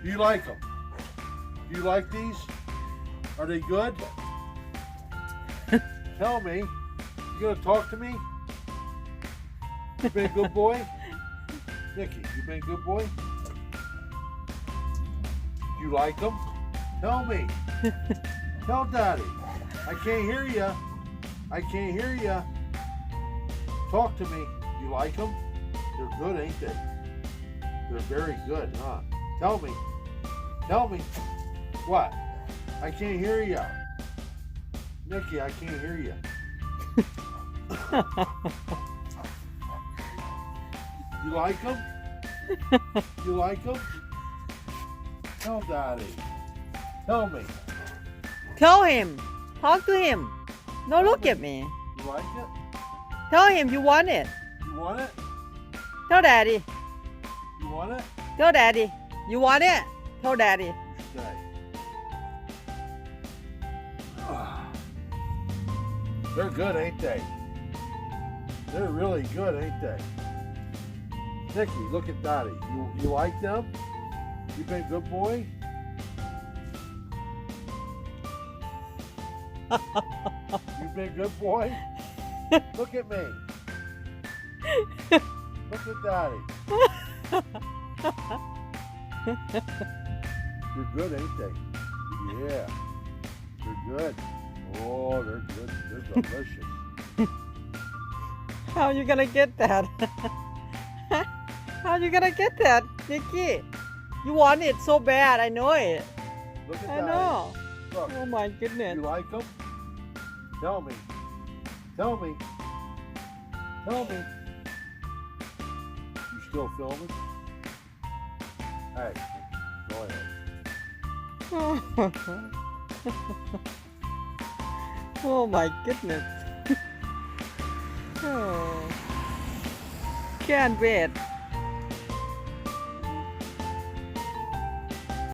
Do you like them? Do you like these? Are they good? Tell me. You gonna talk to me? You been a good boy? Nicky, you been a good boy? You like them? Tell me. Tell Daddy. I can't hear you. I can't hear you. Talk to me. You like them? They're good, ain't they? They're very good, huh? Tell me. Tell me. What? I can't hear you. Nicky, I can't hear you. You like them? You like them? Tell Daddy. Tell me. Tell him. Talk to him. No, look at me. You like it? Tell him you want it. You want it? Tell Daddy. You want it? Tell Daddy. You want it? Tell Daddy. You stay. They're good, ain't they? They're really good, ain't they? Nicky, look at Daddy. You like them? You been a good boy? You been a good boy? Look at me. Look at Daddy. They're good, ain't they? Yeah. They're good. Oh, they're good. They're delicious. How you gonna get that? How you gonna get that, Nicky? You want it so bad. I know it. Look at I Daddy. know. Look. Oh my goodness. You like them? Tell me. Tell me. Tell me. You still filming? Hey, go ahead. Oh my goodness. Oh. Can't wait.